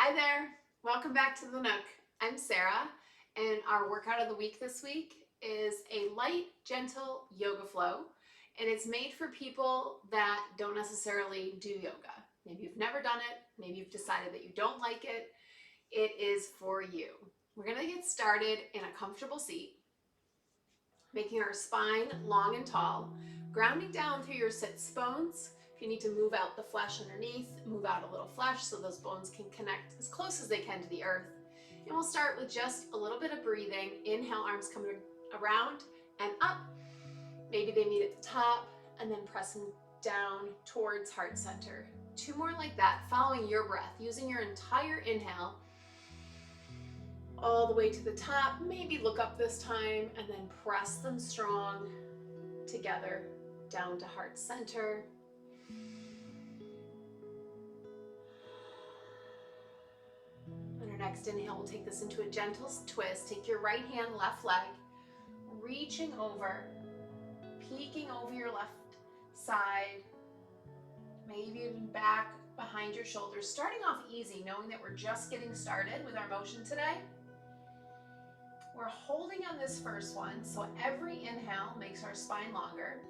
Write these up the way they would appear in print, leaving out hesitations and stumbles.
Hi there. Welcome back to the Nook. I'm Sarah, and our workout of the week this week is a light, gentle yoga flow. And it's made for people that don't necessarily do yoga. Maybe you've never done it, maybe you've decided that you don't like it. It is for you. We're going to get started in a comfortable seat, making our spine long and tall, grounding down through your sits bones. If you need to move out the flesh underneath, move out a little flesh so those bones can connect as close as they can to the earth. And we'll start with just a little bit of breathing. Inhale, arms coming around and up. Maybe they meet at the top, and then pressing down towards heart center. Two more like that, following your breath, using your entire inhale all the way to the top. Maybe look up this time, and then press them strong together down to heart center. On our next inhale, we'll take this into a gentle twist. Take your right hand, left leg, reaching over, peeking over your left side, maybe even back behind your shoulders. Starting off easy, knowing that we're just getting started with our motion today. We're holding on this first one, so every inhale makes our spine longer.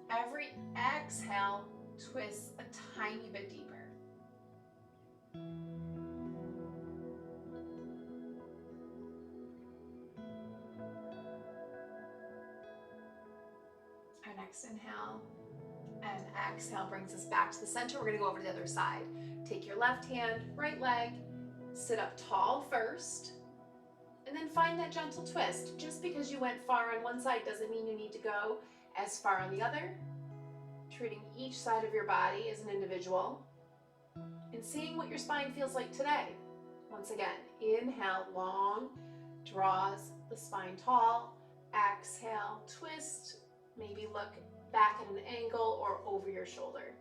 Every exhale twists a tiny bit deeper. Our next inhale and exhale brings us back to the center. We're going to go over to the other side. Take your left hand, right leg, sit up tall first, and then find that gentle twist. Just because you went far on one side doesn't mean you need to go as far on the other. Treating each side of your body as an individual and seeing what your spine feels like today. Once again, inhale, long, draws the spine tall. Exhale, twist, maybe look back at an angle or over your shoulder.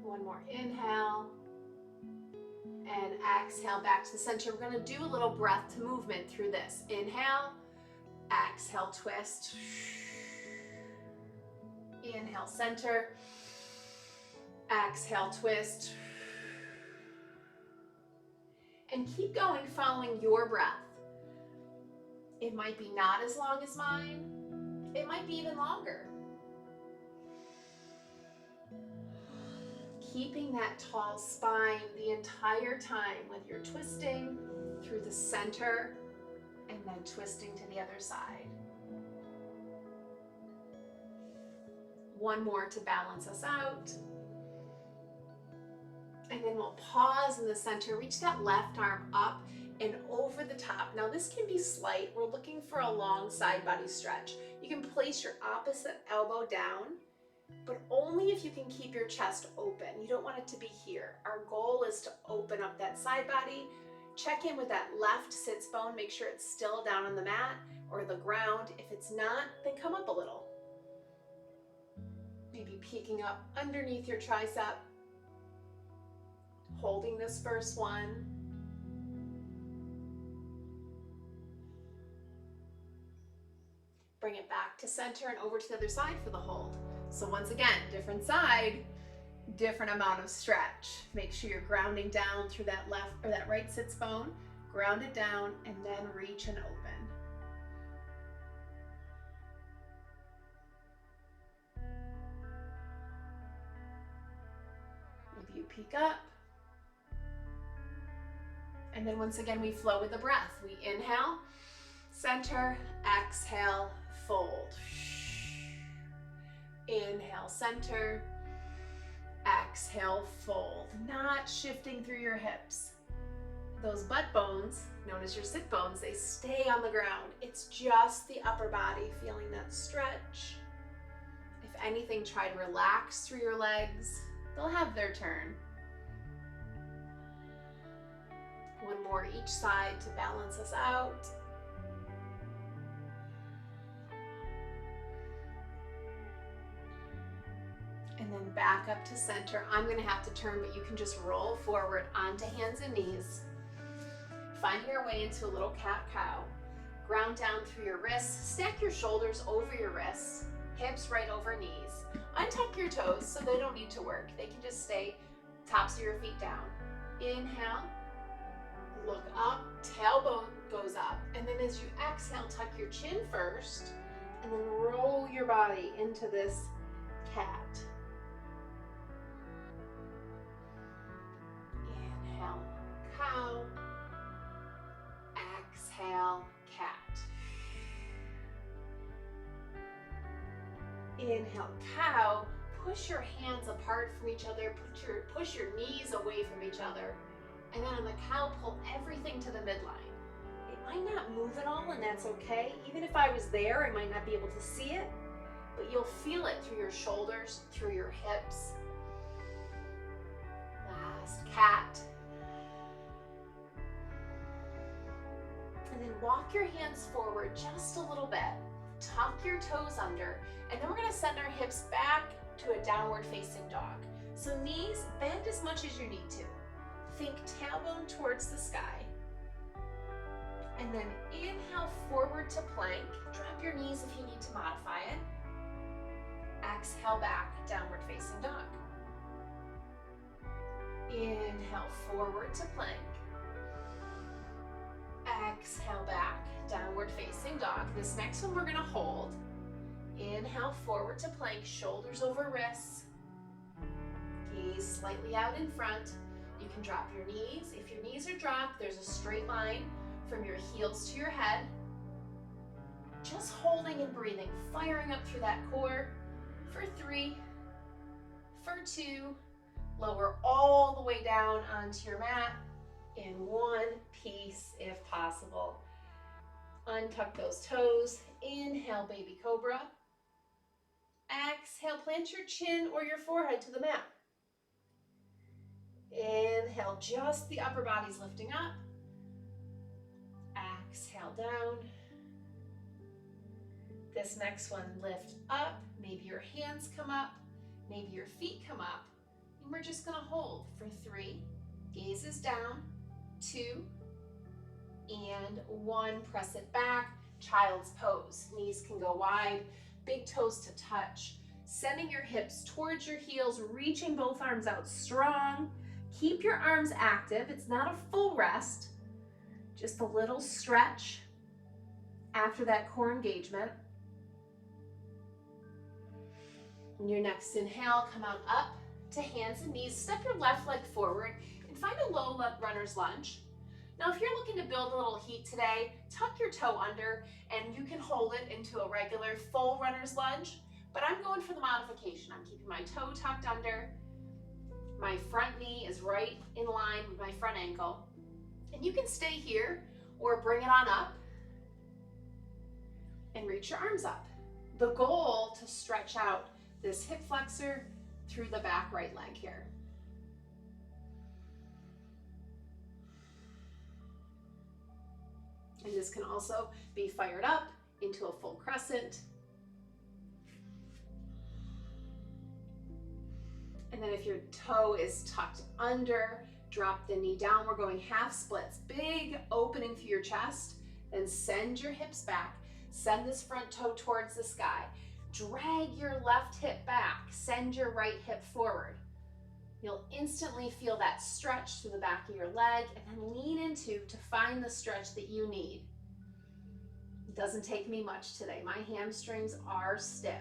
One more inhale and exhale back to the center. We're going to do a little breath to movement through this. Inhale, exhale, twist. Inhale, center. Exhale, twist. And keep going following your breath. It might be not as long as mine. It might be even longer. Keeping that tall spine the entire time, whether you're twisting through the center and then twisting to the other side. One more to balance us out. And then we'll pause in the center, reach that left arm up and over the top. Now this can be slight. We're looking for a long side body stretch. You can place your opposite elbow down, but only if you can keep your chest open. You don't want it to be here. Our goal is to open up that side body. Check in with that left sits bone. Make sure it's still down on the mat or the ground. If it's not, then come up a little. Maybe peeking up underneath your tricep. Holding this first one. Bring it back to center and over to the other side for the hold. So once again, different side, different amount of stretch. Make sure you're grounding down through that left or that right sits bone. Ground it down and then reach and open. Maybe you peek up. And then once again, we flow with the breath. We inhale, center, exhale, fold. Inhale, center, exhale, fold. Not shifting through your hips. Those butt bones, known as your sit bones, they stay on the ground. It's just the upper body feeling that stretch. If anything, try to relax through your legs. They'll have their turn. One more each side to balance us out. And then back up to center. I'm going to have to turn, but you can just roll forward onto hands and knees. Finding our way into a little cat-cow. Ground down through your wrists. Stack your shoulders over your wrists, hips right over knees. Untuck your toes so they don't need to work. They can just stay tops of your feet down. Inhale, look up, tailbone goes up. And then as you exhale, tuck your chin first, and then roll your body into this cat. Inhale, cow. Exhale, cat. Inhale, cow. Push your hands apart from each other. Push your knees away from each other. And then on the cow, pull everything to the midline. It might not move at all, and that's okay. Even if I was there, I might not be able to see it, but you'll feel it through your shoulders, through your hips. Last, cat. And then walk your hands forward just a little bit. Tuck your toes under, and then we're gonna send our hips back to a downward facing dog. So knees bend as much as you need to. Think tailbone towards the sky. And then inhale forward to plank. Drop your knees if you need to modify it. Exhale back, downward facing dog. Inhale forward to plank. Exhale back, downward facing dog. This next one we're gonna hold. Inhale forward to plank, shoulders over wrists. Gaze slightly out in front. You can drop your knees. If your knees are dropped, there's a straight line from your heels to your head. Just holding and breathing, firing up through that core for 3, for 2, lower all the way down onto your mat in one piece if possible. Untuck those toes. Inhale, baby cobra. Exhale, plant your chin or your forehead to the mat. Inhale, just the upper body's lifting up. Exhale down. This next one, lift up. Maybe your hands come up, maybe your feet come up. And we're just gonna hold for 3, gaze is down, 2, and 1. Press it back, child's pose. Knees can go wide, big toes to touch. Sending your hips towards your heels, reaching both arms out strong. Keep your arms active. It's not a full rest, just a little stretch after that core engagement. In your next inhale, come on up to hands and knees. Step your left leg forward and find a low runner's lunge. Now, if you're looking to build a little heat today, tuck your toe under and you can hold it into a regular full runner's lunge, but I'm going for the modification. I'm keeping my toe tucked under. My front knee is right in line with my front ankle. And you can stay here or bring it on up and reach your arms up. The goal to stretch out this hip flexor through the back right leg here. And this can also be fired up into a full crescent. And then if your toe is tucked under, drop the knee down. We're going half splits, big opening through your chest. Then send your hips back. Send this front toe towards the sky. Drag your left hip back. Send your right hip forward. You'll instantly feel that stretch through the back of your leg, and then lean into to find the stretch that you need. It doesn't take me much today. My hamstrings are stiff.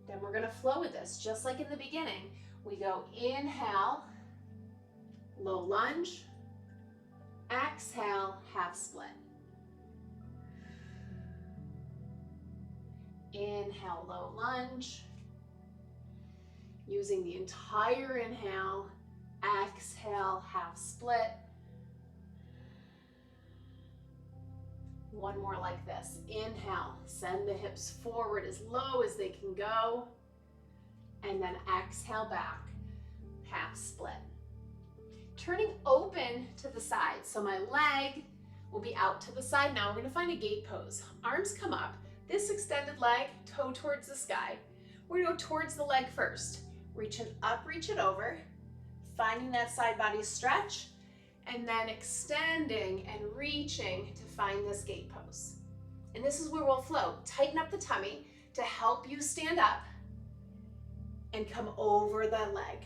Then we're gonna flow with this, just like in the beginning. We go inhale, low lunge, exhale, half split. Inhale, low lunge. Using the entire inhale, exhale, half split. One more like this. Inhale, send the hips forward as low as they can go. And then exhale back, half split. Turning open to the side. So my leg will be out to the side. Now we're gonna find a gate pose. Arms come up. This extended leg, toe towards the sky. We're gonna go towards the leg first. Reach it up, reach it over. Finding that side body stretch. And then extending and reaching to find this gate pose. And this is where we'll flow. Tighten up the tummy to help you stand up and come over the leg,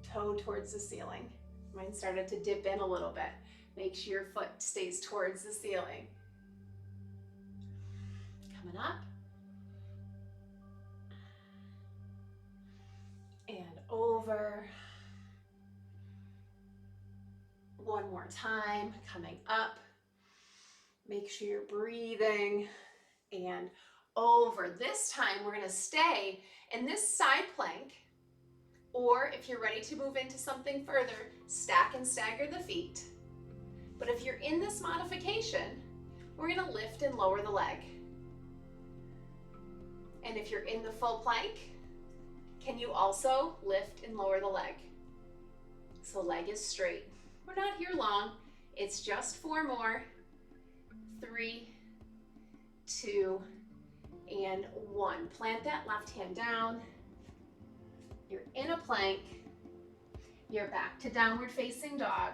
toe towards the ceiling. Mine started to dip in a little bit. Make sure your foot stays towards the ceiling. Coming up. And over. One more time, coming up. Make sure you're breathing and over. This time we're gonna stay in this side plank, or if you're ready to move into something further, stack and stagger the feet. But if you're in this modification, we're gonna lift and lower the leg. And if you're in the full plank, can you also lift and lower the leg? So leg is straight. We're not here long. It's just 4 more. 3, 2, and 1. Plant that left hand down. You're in a plank. You're back to downward facing dog.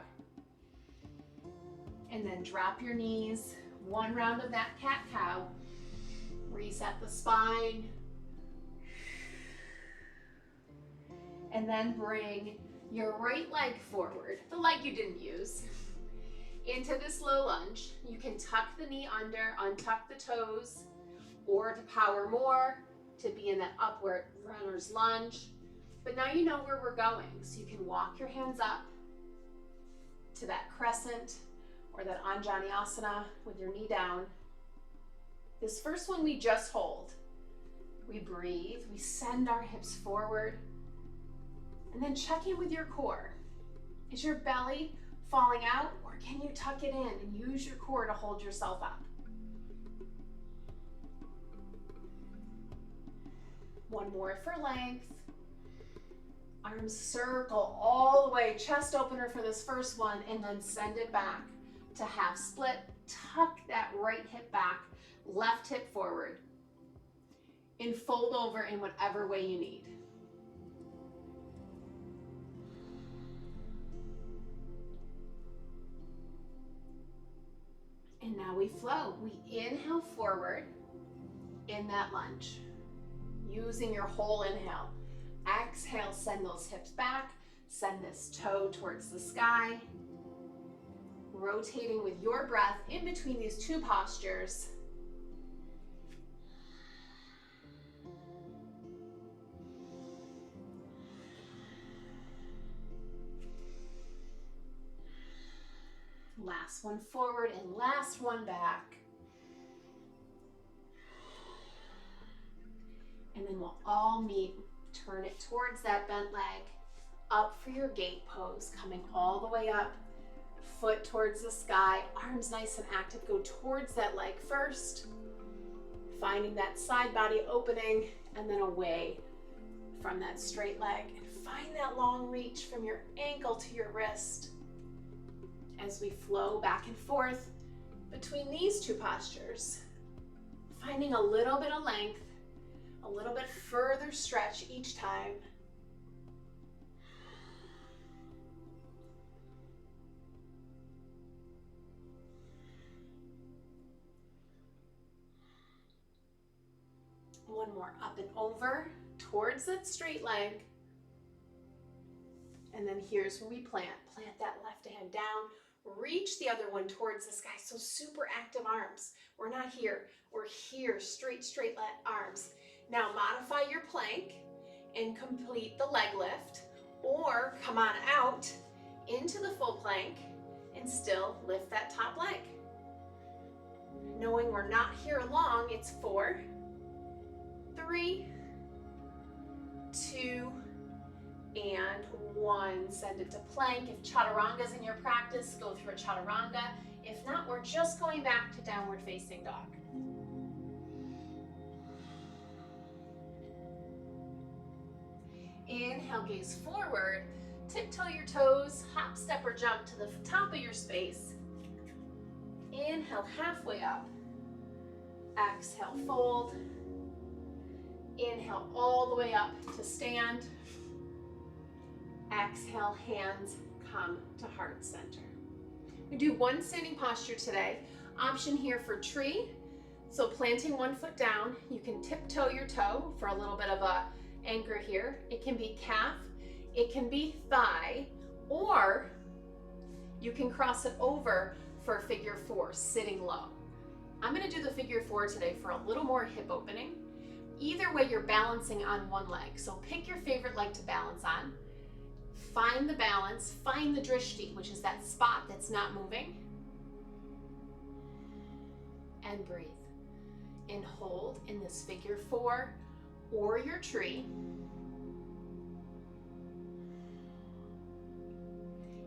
And then drop your knees. 1 round of that cat-cow. Reset the spine. And then bring your right leg forward, the leg you didn't use, into this low lunge. You can tuck the knee under, untuck the toes, or to power more, to be in that upward runner's lunge. But now you know where we're going, so you can walk your hands up to that crescent or that Anjaneyasana with your knee down. This first one we just hold. We breathe, we send our hips forward, and then check in with your core. Is your belly falling out, or can you tuck it in and use your core to hold yourself up? One more for length. Arms circle all the way, chest opener for this first one, and then send it back to half split. Tuck that right hip back, left hip forward, and fold over in whatever way you need. And now we flow. We inhale forward in that lunge, using your whole inhale. Exhale, send those hips back, send this toe towards the sky, rotating with your breath in between these 2 postures. Last one forward and last one back. And then we'll all meet. Turn it towards that bent leg. Up for your gate pose, coming all the way up. Foot towards the sky, arms nice and active. Go towards that leg first. Finding that side body opening, and then away from that straight leg. And find that long reach from your ankle to your wrist as we flow back and forth between these 2 postures. Finding a little bit of length, a little bit further stretch each time. One more, up and over towards that straight leg. And then here's where we plant. Plant that left hand down. Reach the other one towards the sky. So super active arms. We're not here. We're here. Straight arms. Now modify your plank and complete the leg lift, or come on out into the full plank and still lift that top leg. Knowing we're not here long, it's 4, 3, 2, and 1. Send it to plank. If chaturanga's in your practice, go through a chaturanga. If not, we're just going back to downward facing dog. Inhale, gaze forward. Tiptoe your toes, hop, step, or jump to the top of your space. Inhale, halfway up. Exhale, fold. Inhale, all the way up to stand. Exhale, hands come to heart center. We do one standing posture today. Option here for tree. So planting one foot down, you can tiptoe your toe for a little bit of a anchor here. It can be calf, it can be thigh, or you can cross it over for figure four, sitting low. I'm gonna do the figure four today for a little more hip opening. Either way, you're balancing on one leg. So pick your favorite leg to balance on. Find the balance, find the drishti, which is that spot that's not moving. And breathe. And hold in this figure four or your tree.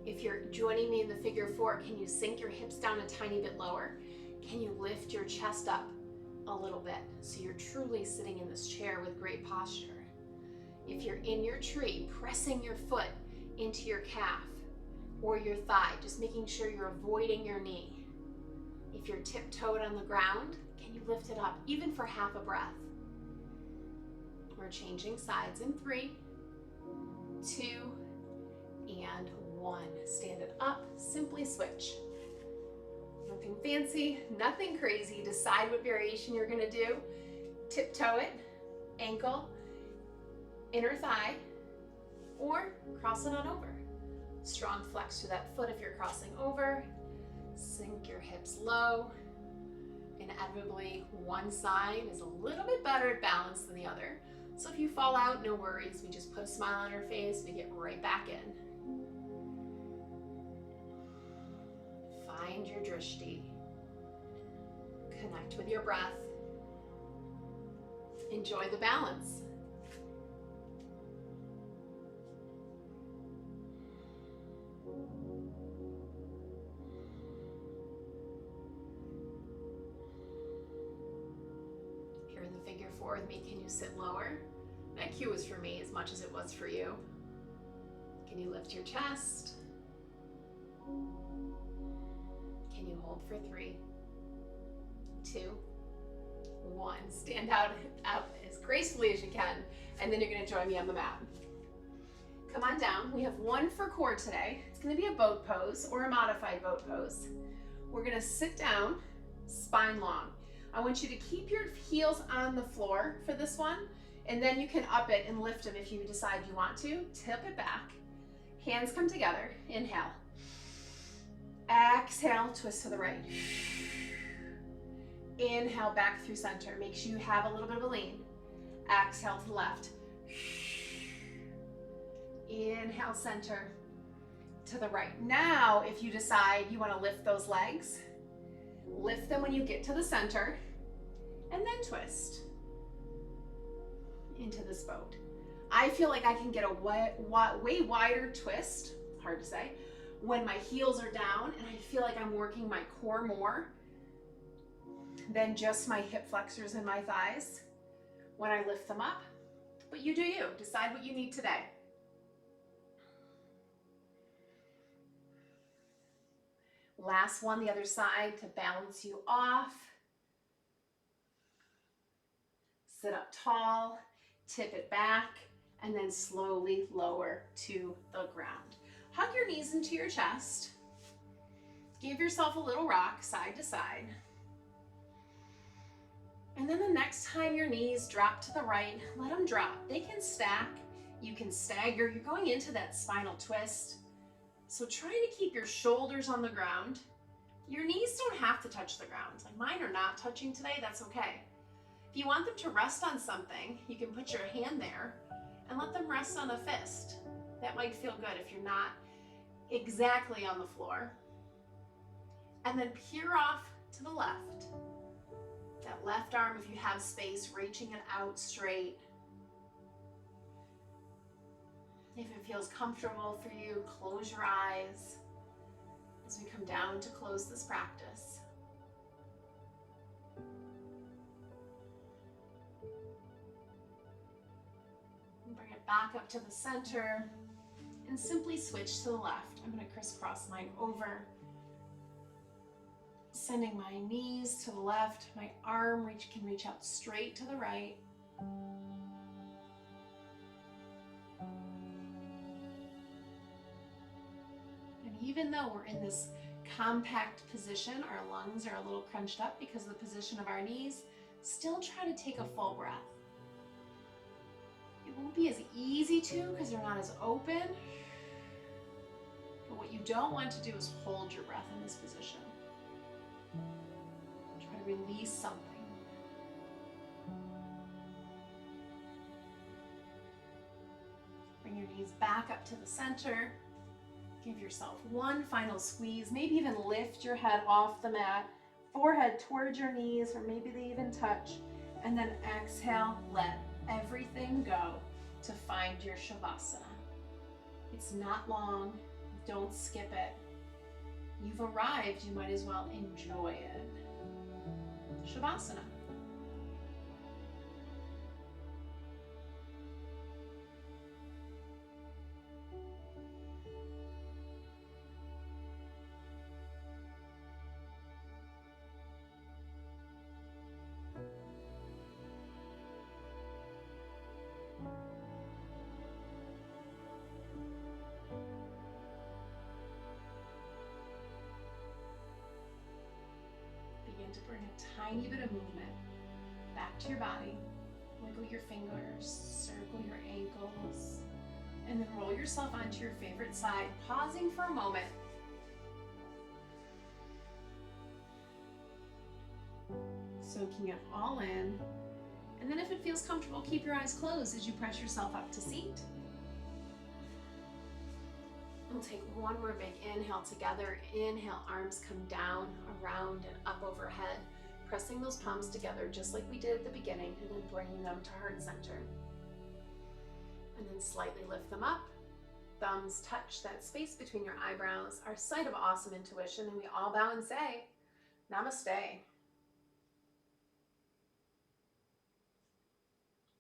If you're joining me in the figure four, can you sink your hips down a tiny bit lower? Can you lift your chest up a little bit so you're truly sitting in this chair with great posture? If you're in your tree, pressing your foot into your calf or your thigh, just making sure you're avoiding your knee. If you're tiptoed on the ground, can you lift it up even for half a breath? We're changing sides in 3, 2, and 1. Stand it up, simply switch. Nothing fancy, nothing crazy. Decide what variation you're gonna do. Tiptoe it, ankle, inner thigh, or cross it on over. Strong flex through that foot if you're crossing over. Sink your hips low. Inevitably, one side is a little bit better at balance than the other. So if you fall out, no worries. We just put a smile on our face, we get right back in. Find your drishti. Connect with your breath. Enjoy the balance. If you're in the figure four with me, can you sit lower? That cue was for me as much as it was for you. Can you lift your chest? Can you hold for 3, 2, 1. Stand out as gracefully as you can, and then you're gonna join me on the mat. Come on down. We have one for core today. It's gonna be a boat pose or a modified boat pose. We're gonna sit down, spine long. I want you to keep your heels on the floor for this one, and then you can up it and lift them if you decide you want to. Tip it back. Hands come together. Inhale. Exhale, twist to the right. Inhale, back through center. Make sure you have a little bit of a lean. Exhale to the left. Inhale, center to the right. Now, if you decide you want to lift those legs, lift them when you get to the center, and then twist into this boat. I feel like I can get a way wider twist, hard to say, when my heels are down and I feel like I'm working my core more than just my hip flexors and my thighs when I lift them up. But you do you. Decide what you need today. Last one, the other side to balance you off. Sit up tall, tip it back, and then slowly lower to the ground. Hug your knees into your chest. Give yourself a little rock side to side. And then the next time your knees drop to the right, let them drop. They can stack, you can stagger. You're going into that spinal twist. So trying to keep your shoulders on the ground. Your knees don't have to touch the ground. Like mine are not touching today, that's okay. If you want them to rest on something, you can put your hand there and let them rest on a fist. That might feel good if you're not exactly on the floor. And then peer off to the left. That left arm, if you have space, reaching it out straight. If it feels comfortable for you, close your eyes as we come down to close this practice. And bring it back up to the center and simply switch to the left. I'm going to crisscross mine over, sending my knees to the left. My arm can reach out straight to the right. And even though we're in this compact position. Our lungs are a little crunched up because of the position of our knees. Still try to take a full breath. It won't be as easy to because they're not as open. But what you don't want to do is hold your breath in this position. Try to release something. Bring your knees back up to the center. Give yourself one final squeeze. Maybe even lift your head off the mat, forehead towards your knees, or maybe they even touch. And then exhale, let everything go to find your Shavasana. It's not long. Don't skip it. You've arrived. You might as well enjoy it. Shavasana. Begin to bring a tiny bit of movement back to your body. Wiggle your fingers, circle your ankles, and then roll yourself onto your favorite side, pausing for a moment. Soaking it all in. And then if it feels comfortable, keep your eyes closed as you press yourself up to seat. We'll take one more big inhale together. Inhale, arms come down, around, and up overhead, pressing those palms together just like we did at the beginning, and then bringing them to heart center. And then slightly lift them up. Thumbs touch that space between your eyebrows, our site of awesome intuition, and we all bow and say, Namaste.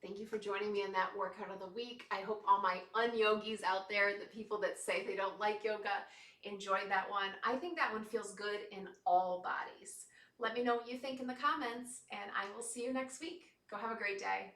Thank you for joining me in that workout of the week. I hope all my un-yogis out there, the people that say they don't like yoga, enjoyed that one. I think that one feels good in all bodies. Let me know what you think in the comments, and I will see you next week. Go have a great day.